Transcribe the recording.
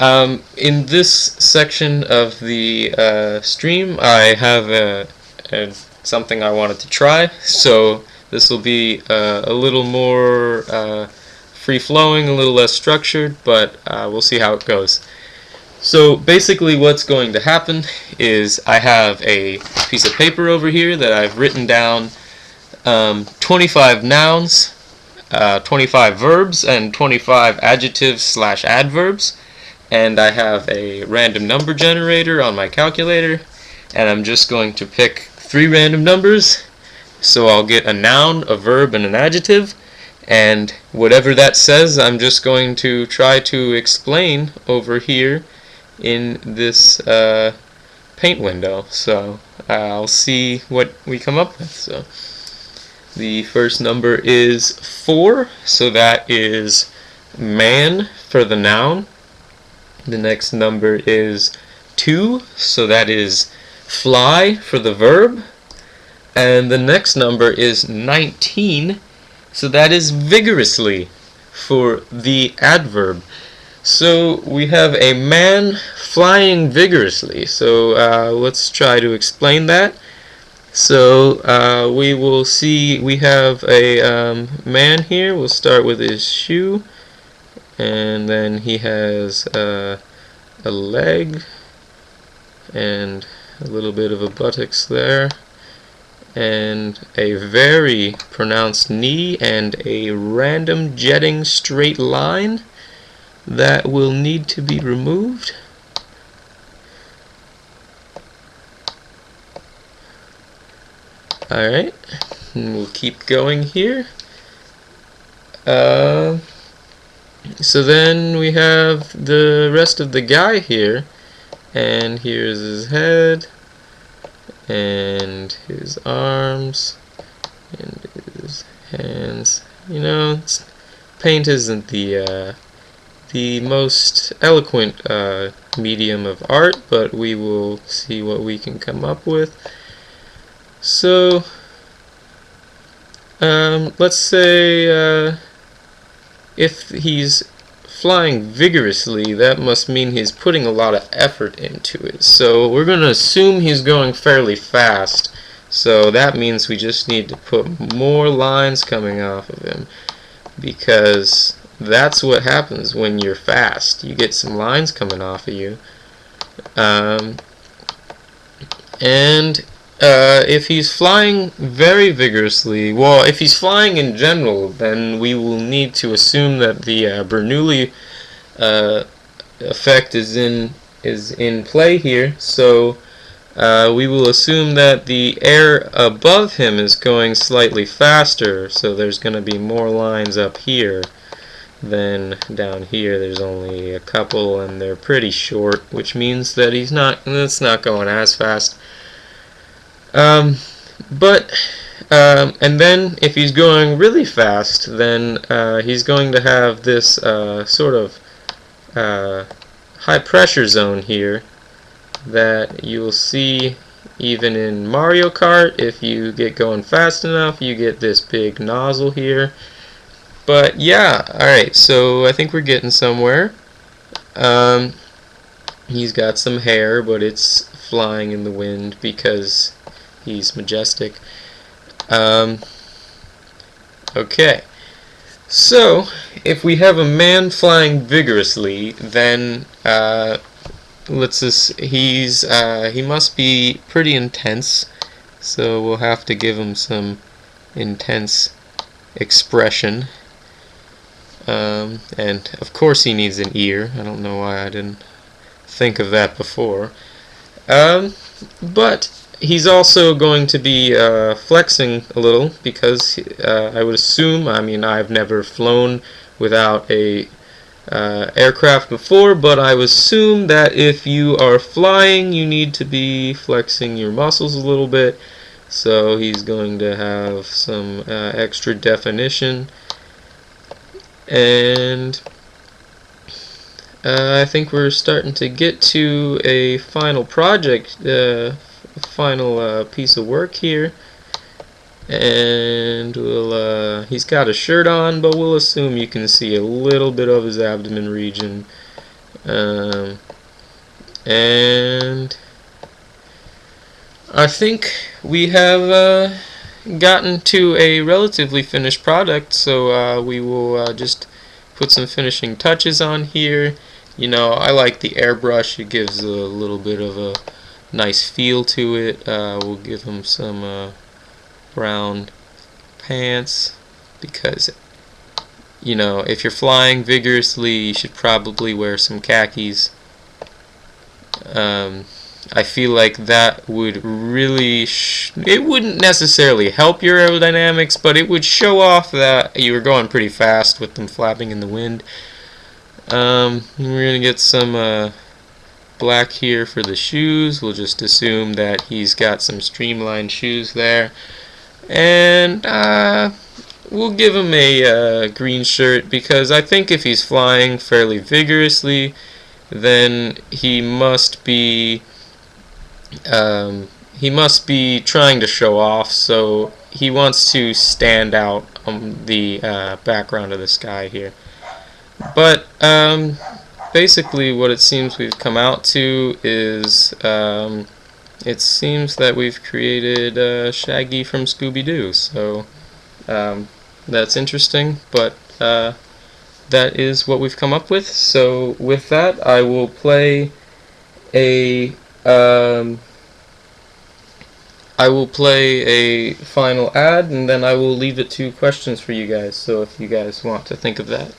In this section of the stream, I have something I wanted to try. So this will be a little more free-flowing, a little less structured, but we'll see how it goes. So basically what's going to happen is I have a piece of paper over here that I've written down 25 nouns, 25 verbs, and 25 adjectives/adverbs. And I have a random number generator on my calculator, and I'm just going to pick 3 random numbers. So I'll get a noun, a verb, and an adjective, and whatever that says I'm just going to try to explain over here in this paint window. So I'll see what we come up with. So the first number is 4, so that is man for the noun. The next number is 2, so that is fly for the verb. And the next number is 19, so that is vigorously for the adverb. So we have a man flying vigorously. So let's try to explain that. So we will see we have a man here. We'll start with his shoe, and then he has a leg and a little bit of a buttocks there, and a very pronounced knee, and a random jetting straight line that will need to be removed. Alright, and we'll keep going here. So then we have the rest of the guy here, and here's his head, and his arms, and his hands. You know, paint isn't the most eloquent medium of art, but we will see what we can come up with. So let's say if he's flying vigorously, that must mean he's putting a lot of effort into it. So we're going to assume he's going fairly fast. So that means we just need to put more lines coming off of him, because that's what happens when you're fast. You get some lines coming off of you. If he's flying very vigorously, well, if he's flying in general, then we will need to assume that the Bernoulli effect is in play here. So we will assume that the air above him is going slightly faster, so there's going to be more lines up here than down here. There's only a couple, and they're pretty short, which means that it's not going as fast. And then if he's going really fast, then he's going to have this sort of high pressure zone here that you'll see even in Mario Kart. If you get going fast enough, you get this big nozzle here. But yeah, alright, so I think we're getting somewhere. He's got some hair, but it's flying in the wind because he's majestic. Okay, so if we have a man flying vigorously, then he must be pretty intense. So we'll have to give him some intense expression. And of course he needs an ear. I don't know why I didn't think of that before. But he's also going to be flexing a little, because I would assume, I mean, I've never flown without a aircraft before, but I would assume that if you are flying, you need to be flexing your muscles a little bit. So he's going to have some extra definition. And I think we're starting to get to a final project, final piece of work here. And he's got a shirt on, but we'll assume you can see a little bit of his abdomen region. And I think we have gotten to a relatively finished product, so we will just put some finishing touches on here. You know, I like the airbrush. It gives a little bit of a nice feel to it. We'll give him some brown pants, because, you know, if you're flying vigorously, you should probably wear some khakis. I feel like that would really it wouldn't necessarily help your aerodynamics, but it would show off that you were going pretty fast with them flapping in the wind. We're gonna get some black here for the shoes. We'll just assume that he's got some streamlined shoes there, and we'll give him a green shirt, because I think if he's flying fairly vigorously, then he must be trying to show off, so he wants to stand out on the background of the sky here. But basically what it seems we've come out to is it seems that we've created Shaggy from Scooby-Doo, so that's interesting, but that is what we've come up with. So with that, I will play a final ad, and then I will leave it to questions for you guys, so if you guys want to think of that.